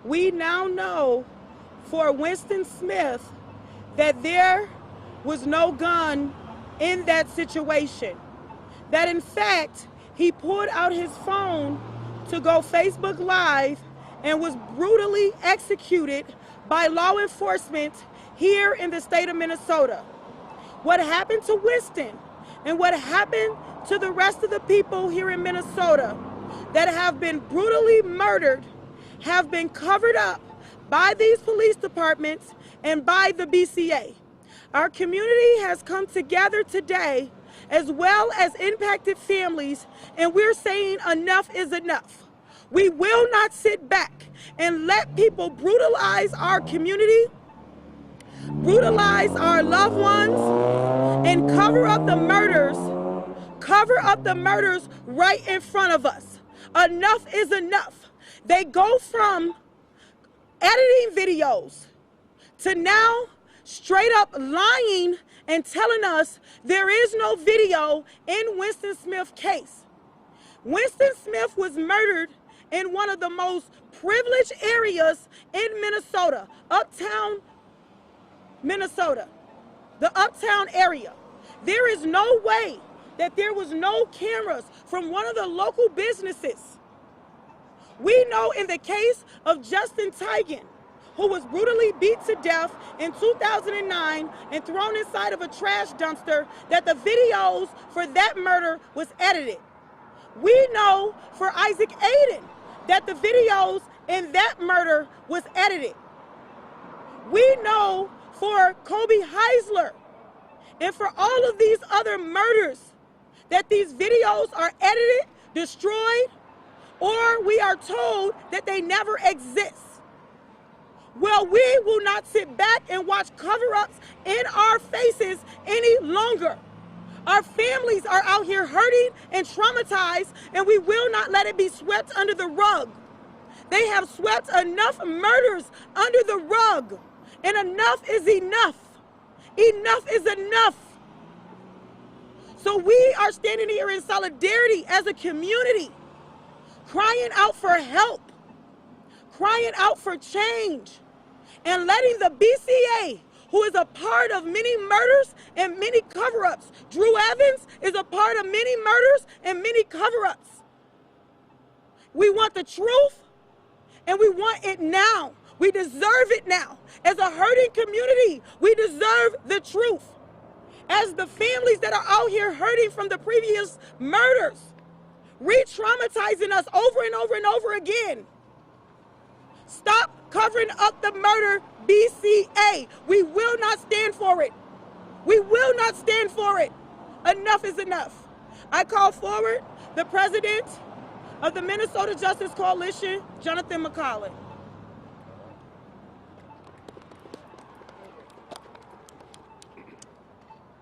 We now know for Winston Smith that there was no gun in that situation. That in fact, he pulled out his phone to go Facebook Live and was brutally executed by law enforcement here in the state of Minnesota. What happened to Winston and what happened to the rest of the people here in Minnesota that have been brutally murdered have been covered up by these police departments and by the BCA. Our community has come together today, as well as impacted families, and we're saying enough is enough. We will not sit back and let people brutalize our community, brutalize our loved ones, and cover up the murders right in front of us. Enough is enough. They go from editing videos to now straight up lying and telling us there is no video in Winston Smith's case. Winston Smith was murdered in one of the most privileged areas in Minnesota, uptown Minnesota, the uptown area. There is no way that there was no cameras from one of the local businesses. We know in the case of Justin Tigan, who was brutally beat to death in 2009 and thrown inside of a trash dumpster, that the videos for that murder was edited. We know for Isaac Aiden that the videos in that murder was edited. We know for Kobe Heisler and for all of these other murders that these videos are edited, destroyed, or we are told that they never exist. Well, we will not sit back and watch cover-ups in our faces any longer. Our families are out here hurting and traumatized, and we will not let it be swept under the rug. They have swept enough murders under the rug, and enough is enough. Enough is enough. So we are standing here in solidarity as a community, crying out for help, crying out for change, and letting the BCA, who is a part of many murders and many cover-ups. Drew Evans is a part of many murders and many cover-ups. We want the truth, and we want it now. We deserve it now. As a hurting community, we deserve the truth. As the families that are out here hurting from the previous murders, re-traumatizing us over and over and over again. Stop covering up the murder, BCA. We will not stand for it. We will not stand for it. Enough is enough. I call forward the president of the Minnesota Justice Coalition, Jonathan McCollum.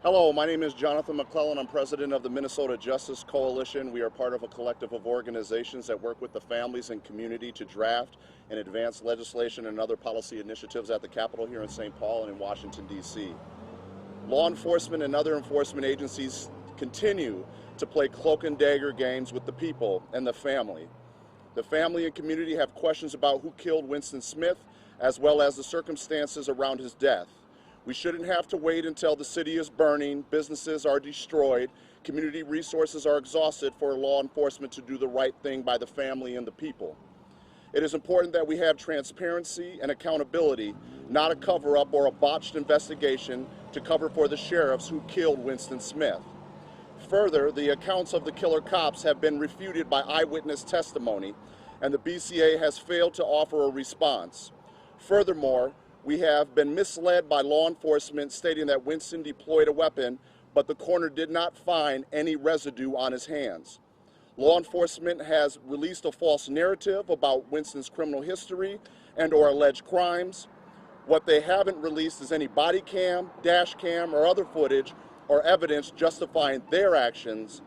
Hello, my name is Jonathan McClellan. I'm president of the Minnesota Justice Coalition. We are part of a collective of organizations that work with the families and community to draft and advance legislation and other policy initiatives at the Capitol here in St. Paul and in Washington, D.C. Law enforcement and other enforcement agencies continue to play cloak and dagger games with the people and the family. The family and community have questions about who killed Winston Smith, as well as the circumstances around his death. We shouldn't have to wait until the city is burning, businesses are destroyed, community resources are exhausted for law enforcement to do the right thing by the family and the people. It is important that we have transparency and accountability, not a cover-up or a botched investigation to cover for the sheriffs who killed Winston Smith. Further, the accounts of the killer cops have been refuted by eyewitness testimony, and the BCA has failed to offer a response. Furthermore, we have been misled by law enforcement stating that Winston deployed a weapon, but the coroner did not find any residue on his hands. Law enforcement has released a false narrative about Winston's criminal history and or alleged crimes. What they haven't released is any body cam, dash cam, or other footage or evidence justifying their actions.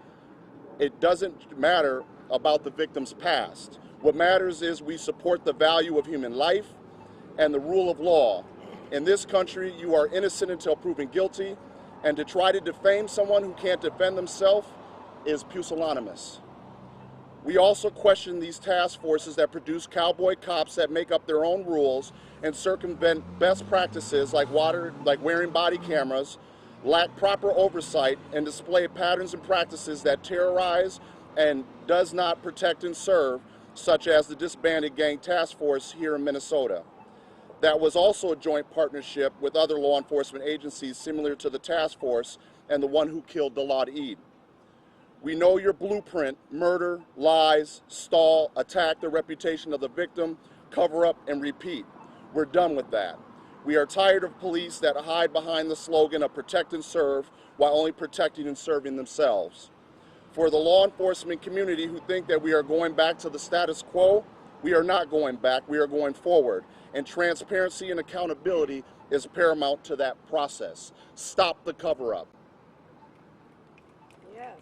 It doesn't matter about the victim's past. What matters is we support the value of human life and the rule of law. In this country, you are innocent until proven guilty, and to try to defame someone who can't defend themselves is pusillanimous. We also question these task forces that produce cowboy cops that make up their own rules and circumvent best practices like wearing body cameras, lack proper oversight, and display patterns and practices that terrorize and does not protect and serve, such as the disbanded gang task force here in Minnesota. That was also a joint partnership with other law enforcement agencies similar to the task force and the one who killed Dalad Eid. We know your blueprint: murder, lies, stall, attack the reputation of the victim, cover up, and repeat. We're done with that. We are tired of police that hide behind the slogan of protect and serve while only protecting and serving themselves. For the law enforcement community who think that we are going back to the status quo, we are not going back, we are going forward. And transparency and accountability is paramount to that process. Stop the cover-up. Yes.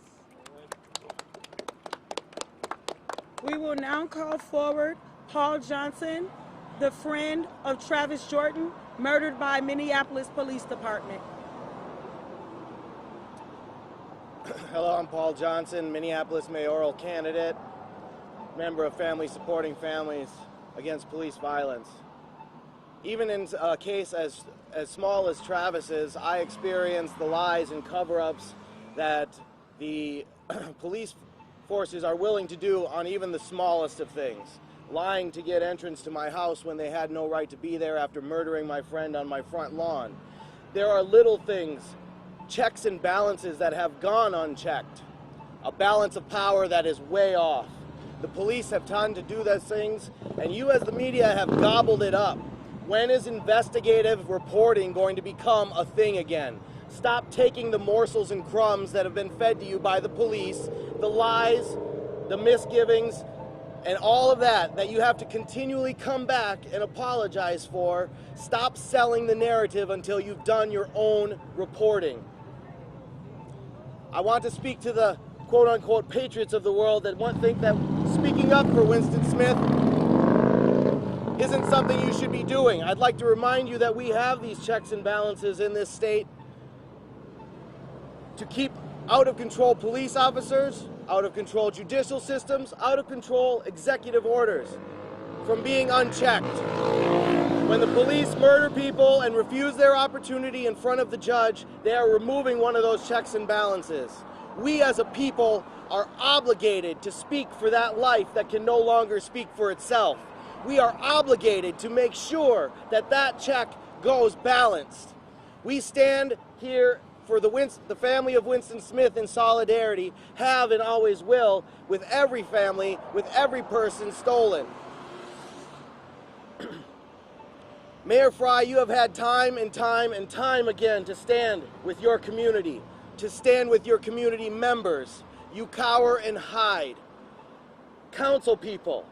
We will now call forward Paul Johnson, the friend of Travis Jordan, murdered by Minneapolis Police Department. Hello, I'm Paul Johnson, Minneapolis mayoral candidate, member of Family Supporting Families Against Police Violence. Even in a case as small as Travis's, I experienced the lies and cover-ups that the police forces are willing to do on even the smallest of things. Lying to get entrance to my house when they had no right to be there after murdering my friend on my front lawn. There are little things, checks and balances that have gone unchecked. A balance of power that is way off. The police have time to do those things, and you as the media have gobbled it up. When is investigative reporting going to become a thing again? Stop taking the morsels and crumbs that have been fed to you by the police, the lies, the misgivings, and all of that you have to continually come back and apologize for. Stop selling the narrative until you've done your own reporting. I want to speak to the quote-unquote patriots of the world that think that speaking up for Winston Smith isn't something you should be doing. I'd like to remind you that we have these checks and balances in this state to keep out-of-control police officers, out-of-control judicial systems, out-of-control executive orders from being unchecked. When the police murder people and refuse their opportunity in front of the judge, they are removing one of those checks and balances. We as a people are obligated to speak for that life that can no longer speak for itself. We are obligated to make sure that that check goes balanced. We stand here for the family of Winston Smith in solidarity, have and always will, with every family, with every person stolen. Mayor Fry, you have had time and time and time again to stand with your community, to stand with your community members. You cower and hide. Council people,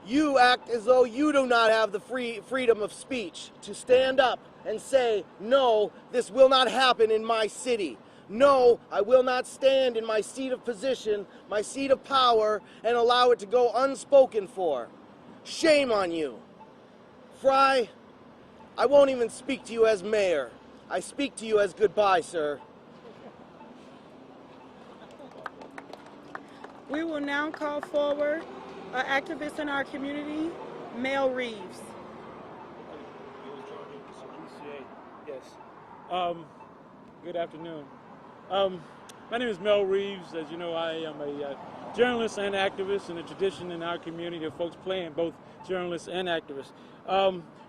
you act as though you do not have the freedom of speech to stand up and say, no, this will not happen in my city. No, I will not stand in my seat of position, my seat of power, and allow it to go unspoken for. Shame on you. Fry, I won't even speak to you as mayor. I speak to you as goodbye, sir. We will now call forward an activist in our community, Mel Reeves. Yes. Good afternoon. My name is Mel Reeves. As you know, I am a journalist and activist in the tradition in our community of folks playing both journalists and activists.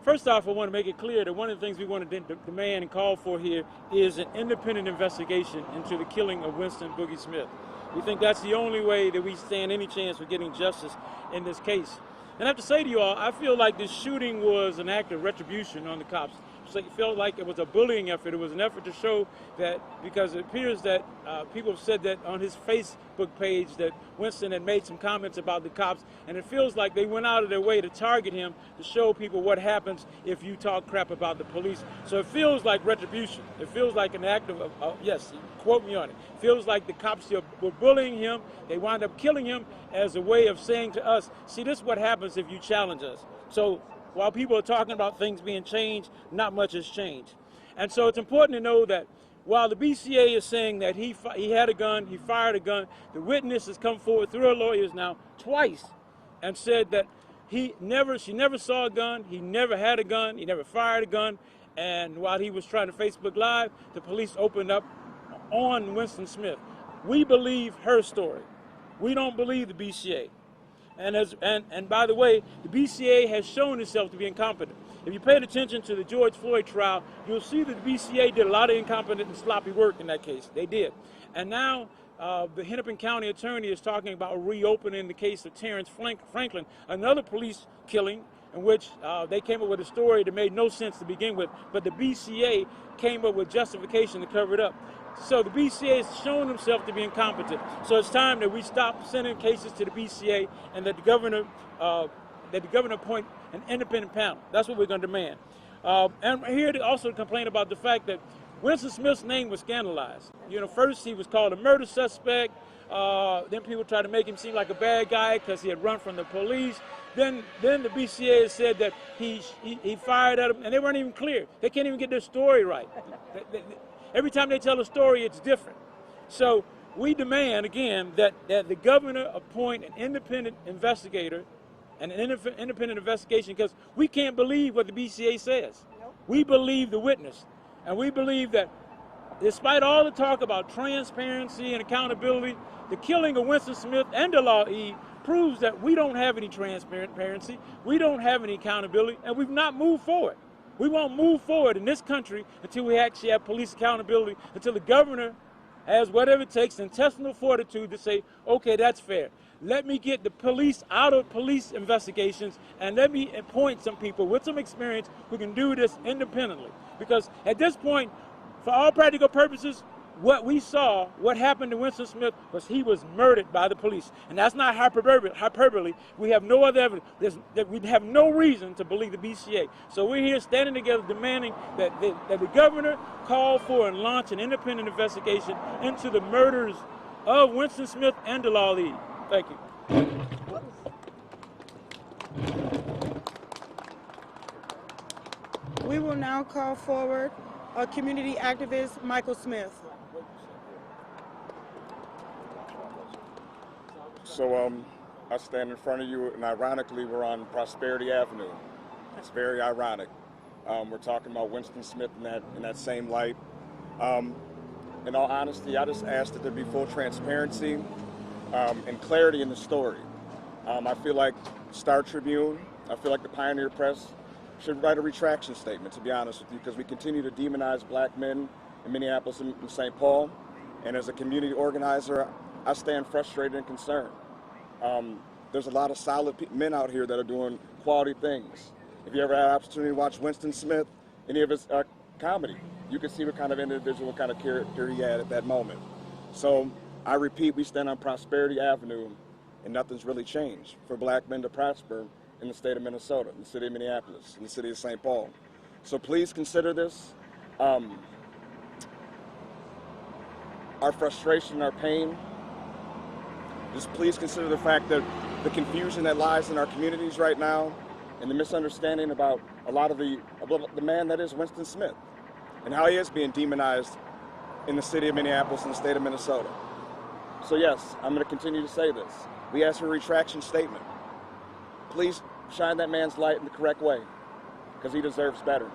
First off, I want to make it clear that one of the things we want to demand and call for here is an independent investigation into the killing of Winston Boogie Smith. We think that's the only way that we stand any chance of getting justice in this case. And I have to say to you all, I feel like this shooting was an act of retribution on the cops. It felt like it was a bullying effort. It was an effort to show that, because it appears that people have said that on his Facebook page that Winston had made some comments about the cops, and it feels like they went out of their way to target him to show people what happens if you talk crap about the police. So it feels like retribution. It feels like an act of, yes, quote me on it. It feels like the cops were bullying him. They wound up killing him as a way of saying to us, see, this is what happens if you challenge us. So while people are talking about things being changed, not much has changed. And so it's important to know that while the BCA is saying that he had a gun, he fired a gun, the witness has come forward through her lawyers now twice and said that she never saw a gun, he never had a gun, he never fired a gun, and while he was trying to Facebook Live, the police opened up on Winston Smith. We believe her story. We don't believe the BCA. And by the way, the BCA has shown itself to be incompetent. If you paid attention to the George Floyd trial, you'll see that the BCA did a lot of incompetent and sloppy work in that case. They did. And now the Hennepin County attorney is talking about reopening the case of Terrence Franklin, another police killing in which they came up with a story that made no sense to begin with, but the BCA came up with justification to cover it up. So the BCA has shown himself to be incompetent. So it's time that we stop sending cases to the BCA and that the governor appoint an independent panel. That's what we're going to demand. And we're here to also complain about the fact that Winston Smith's name was scandalized. You know, first he was called a murder suspect. Then people tried to make him seem like a bad guy because he had run from the police. Then the BCA said that he fired at him, and they weren't even clear. They can't even get their story right. Every time they tell a story, it's different. So we demand, again, that the governor appoint an independent investigator and an independent investigation, because we can't believe what the BCA says. We believe the witness. And we believe that despite all the talk about transparency and accountability, the killing of Winston Smith and Delaw proves that we don't have any transparency, we don't have any accountability, and we've not moved forward. We won't move forward in this country until we actually have police accountability, until the governor has whatever it takes, intestinal fortitude to say, okay, that's fair. Let me get the police out of police investigations and let me appoint some people with some experience who can do this independently. Because at this point, for all practical purposes, what we saw, what happened to Winston Smith, was he was murdered by the police. And that's not hyperbole. We have no other evidence. We have no reason to believe the BCA. So we're here standing together demanding that the governor call for and launch an independent investigation into the murders of Winston Smith and Delaw. Thank you. We will now call forward a community activist, Michael Smith. So I stand in front of you, and ironically, we're on Prosperity Avenue. It's very ironic. We're talking about Winston Smith in that same light. In all honesty, I just ask that there be full transparency and clarity in the story. I feel like Star Tribune, I feel like the Pioneer Press should write a retraction statement, to be honest with you, because we continue to demonize black men in Minneapolis and St. Paul. And as a community organizer, I stand frustrated and concerned. There's a lot of solid men out here that are doing quality things. If you ever had an opportunity to watch Winston Smith, any of his comedy, you can see what kind of individual, what kind of character he had at that moment. So I repeat, we stand on Prosperity Avenue, and nothing's really changed for black men to prosper in the state of Minnesota, in the city of Minneapolis, in the city of St. Paul. So please consider this. Our frustration, our pain, just please consider the fact that the confusion that lies in our communities right now and the misunderstanding about about the man that is Winston Smith and how he is being demonized in the city of Minneapolis and the state of Minnesota. So yes, I'm going to continue to say this. We ask for a retraction statement. Please shine that man's light in the correct way, because he deserves better.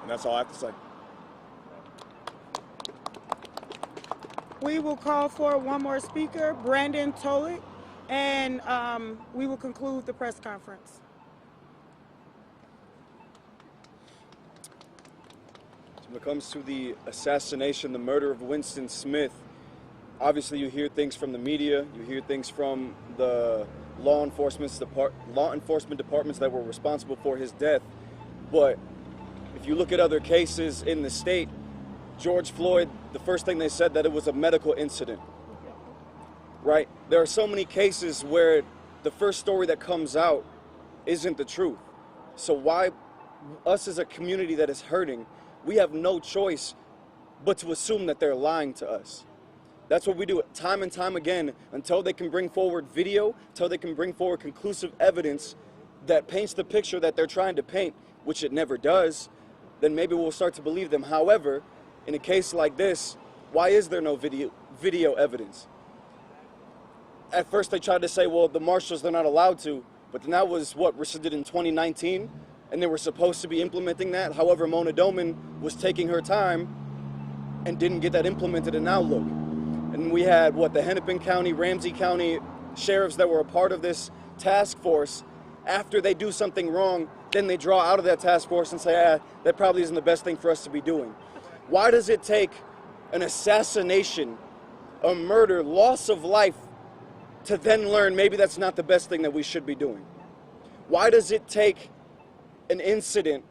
And that's all I have to say. We will call for one more speaker, Brandon Tolik, and we will conclude the press conference. When it comes to the assassination, the murder of Winston Smith, obviously you hear things from the media, you hear things from the law enforcement departments that were responsible for his death. But if you look at other cases in the state, George Floyd, the first thing they said that it was a medical incident, right? There are so many cases where the first story that comes out isn't the truth. So why us as a community that is hurting, we have no choice but to assume that they're lying to us. That's what we do time and time again until they can bring forward video, until they can bring forward conclusive evidence that paints the picture that they're trying to paint, which it never does, then maybe we'll start to believe them. However, in a case like this, why is there no video evidence? At first they tried to say, well, the marshals, they're not allowed to, but then that was what rescinded in 2019, and they were supposed to be implementing that. However, Mona Doman was taking her time and didn't get that implemented, and now look. And we had, what, the Hennepin County, Ramsey County sheriffs that were a part of this task force. After they do something wrong, then they draw out of that task force and say, that probably isn't the best thing for us to be doing. Why does it take an assassination, a murder, loss of life, to then learn maybe that's not the best thing that we should be doing? Why does it take an incident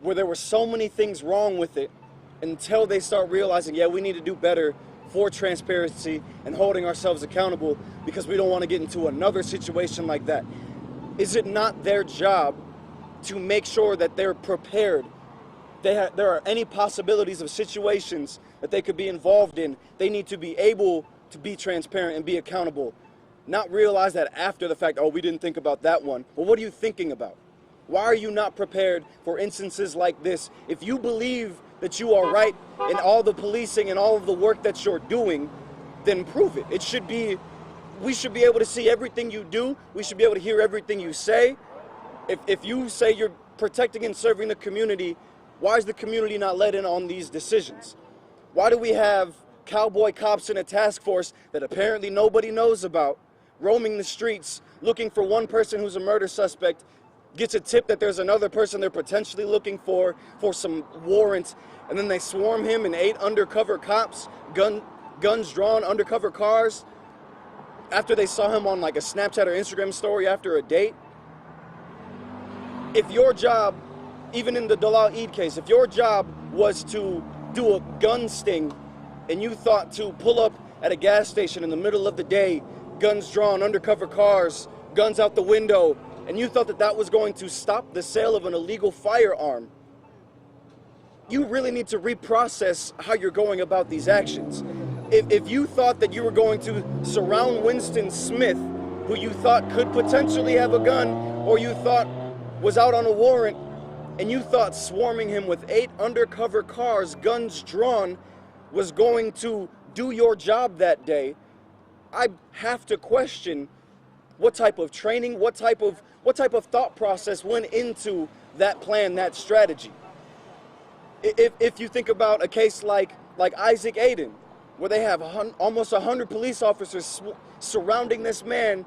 where there were so many things wrong with it until they start realizing, yeah, we need to do better for transparency and holding ourselves accountable because we don't want to get into another situation like that? Is it not their job to make sure that they're prepared? There are any possibilities of situations that they could be involved in. They need to be able to be transparent and be accountable. Not realize that after the fact, oh, we didn't think about that one. Well, what are you thinking about? Why are you not prepared for instances like this? If you believe that you are right in all the policing and all of the work that you're doing, then prove it. We should be able to see everything you do. We should be able to hear everything you say. If you say you're protecting and serving the community, why is the community not let in on these decisions? Why do we have cowboy cops in a task force that apparently nobody knows about, roaming the streets, looking for one person who's a murder suspect, gets a tip that there's another person they're potentially looking for some warrant, and then they swarm him and 8 undercover cops, guns drawn, undercover cars, after they saw him on like a Snapchat or Instagram story after a date? If your job, even in the Dalal Eid case, if your job was to do a gun sting and you thought to pull up at a gas station in the middle of the day, guns drawn, undercover cars, guns out the window, and you thought that that was going to stop the sale of an illegal firearm, you really need to reprocess how you're going about these actions. If you thought that you were going to surround Winston Smith, who you thought could potentially have a gun, or you thought was out on a warrant, and you thought swarming him with 8 undercover cars, guns drawn, was going to do your job that day, I have to question what type of training, what type of thought process went into that plan, that strategy. If you think about a case like Isaac Aiden, where they have almost 100 police officers surrounding this man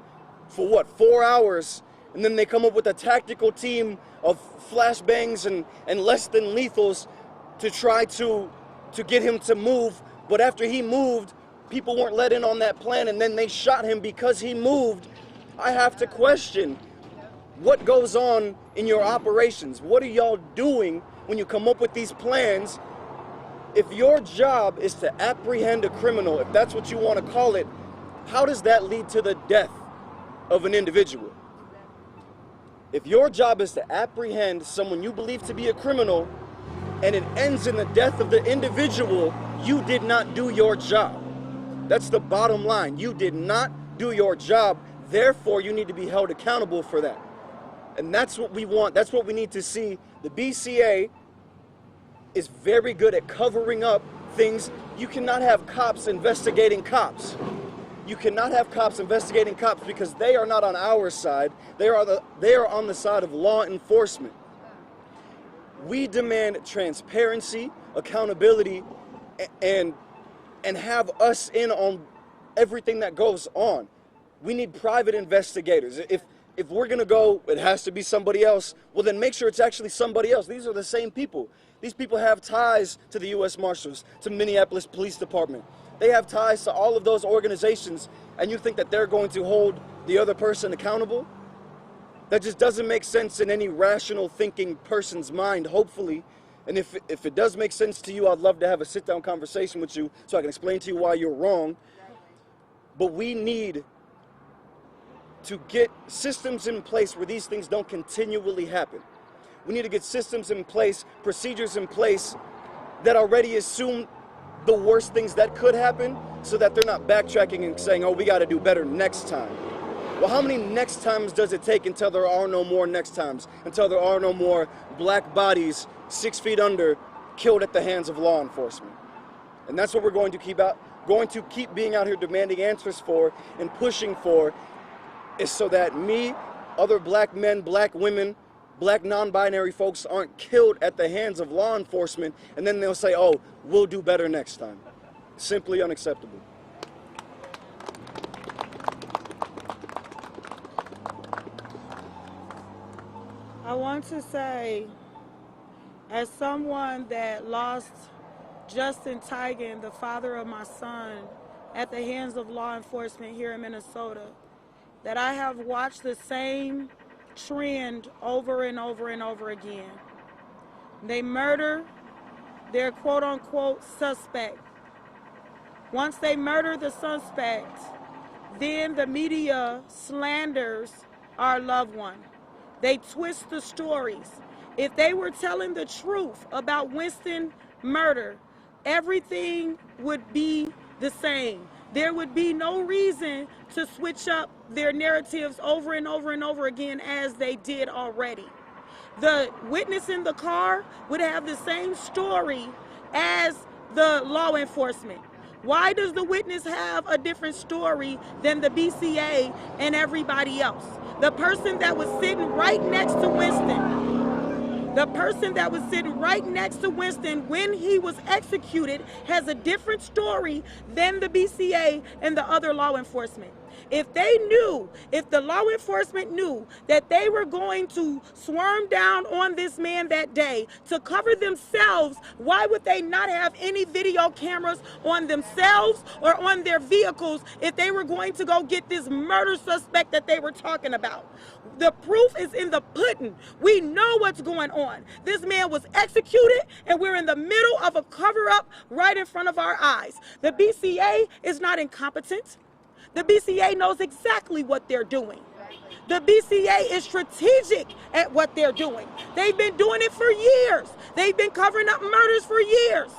for what, 4 hours, and then they come up with a tactical team of flashbangs and less than lethals to try to get him to move. But after he moved, people weren't let in on that plan, and then they shot him because he moved. I have to question what goes on in your operations. What are y'all doing when you come up with these plans? If your job is to apprehend a criminal, if that's what you want to call it, how does that lead to the death of an individual? If your job is to apprehend someone you believe to be a criminal and it ends in the death of the individual, you did not do your job. That's the bottom line. You did not do your job. Therefore, you need to be held accountable for that. And that's what we want. That's what we need to see. The BCA is very good at covering up things. You cannot have cops investigating cops. You cannot have cops investigating cops because they are not on our side. They are on the side of law enforcement. We demand transparency, accountability, and have us in on everything that goes on. We need private investigators. If we're gonna go, it has to be somebody else, well then make sure it's actually somebody else. These are the same people. These people have ties to the U.S. Marshals, to Minneapolis Police Department. They have ties to all of those organizations, and you think that they're going to hold the other person accountable? That just doesn't make sense in any rational thinking person's mind, hopefully. And if it does make sense to you, I'd love to have a sit-down conversation with you so I can explain to you why you're wrong. But we need to get systems in place where these things don't continually happen. We need to get systems in place, procedures in place that already assume the worst things that could happen so that they're not backtracking and saying, oh, we got to do better next time. Well, how many next times does it take until there are no more next times, until there are no more black bodies 6 feet under, killed at the hands of law enforcement. And that's what we're going to keep being out here demanding answers for and pushing for, is so that me, other black men, black women, black non-binary folks aren't killed at the hands of law enforcement, and then they'll say, oh, we'll do better next time. Simply unacceptable. I want to say, as someone that lost Justin Tigan, the father of my son, at the hands of law enforcement here in Minnesota, that I have watched the same trend over and over and over again. They murder their quote-unquote suspect. Once they murder the suspect, then the media slanders our loved one. They twist the stories. If they were telling the truth about Winston murder, everything would be the same. There would be no reason to switch up their narratives over and over and over again as they did already. The witness in the car would have the same story as the law enforcement. Why does the witness have a different story than the BCA and everybody else? The person that was sitting right next to Winston, when he was executed has a different story than the BCA and the other law enforcement. If the law enforcement knew that they were going to swarm down on this man that day to cover themselves, why would they not have any video cameras on themselves or on their vehicles if they were going to go get this murder suspect that they were talking about? The proof is in the pudding. We know what's going on. This man was executed, and we're in the middle of a cover-up right in front of our eyes. The BCA is not incompetent. The BCA knows exactly what they're doing. The BCA is strategic at what they're doing. They've been doing it for years. They've been covering up murders for years.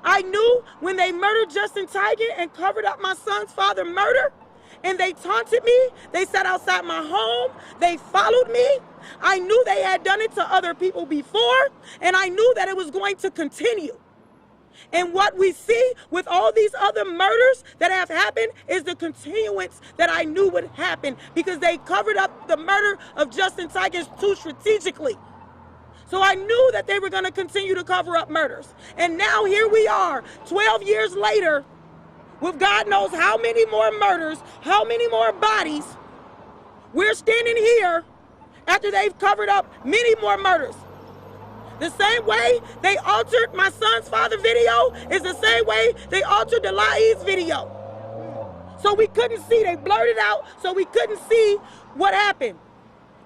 I knew when they murdered Justin Tigan and covered up my son's father's murder, and they taunted me, they sat outside my home, they followed me. I knew they had done it to other people before, and I knew that it was going to continue. And what we see with all these other murders that have happened is the continuance that I knew would happen, because they covered up the murder of Justin Tigan too strategically. So I knew that they were going to continue to cover up murders. And now here we are, 12 years later, with God knows how many more murders, how many more bodies. We're standing here after they've covered up many more murders. The same way they altered my son's father video is the same way they altered the La'i's video. So we couldn't see, they blurred it out so we couldn't see what happened.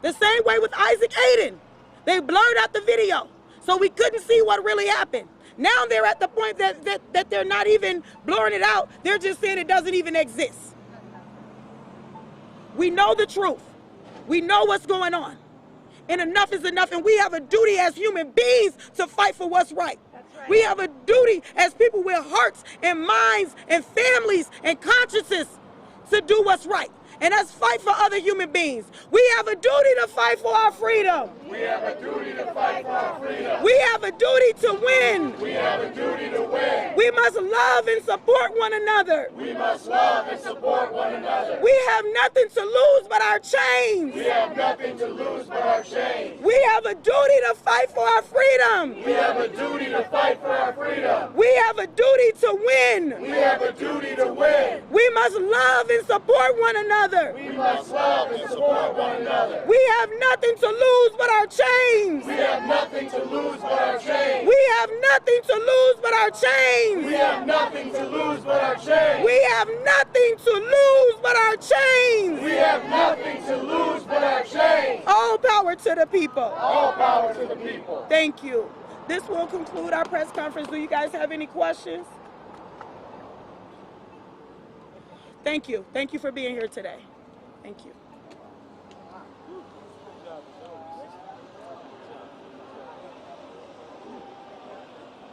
The same way with Isaac Aiden. They blurred out the video so we couldn't see what really happened. Now they're at the point that they're not even blurring it out. They're just saying it doesn't even exist. We know the truth. We know what's going on. And enough is enough, and we have a duty as human beings to fight for what's right. Right. We have a duty as people with hearts and minds and families and consciences to do what's right. And let's fight for other human beings. We have a duty to fight for our freedom. We have a duty to fight for our freedom. We have a duty to win. We have a duty to win. We must love and support one another. We must love and support one another. We have nothing to lose but our chains. We have nothing to lose but our chains. We have a duty to fight for our freedom. We have a duty to fight for our freedom. We have a duty to win. We have a duty to win. We must love and support one another. We must love and support one another. We have nothing to lose but our chains. We have nothing to lose but our chains. We have nothing to lose but our chains. We have nothing to lose but our chains. We have nothing to lose but our chains. We have nothing to lose but our chains. All power to the people. All power to the people. Thank you. This will conclude our press conference. Do you guys have any questions? Thank you. Thank you for being here today. Thank you.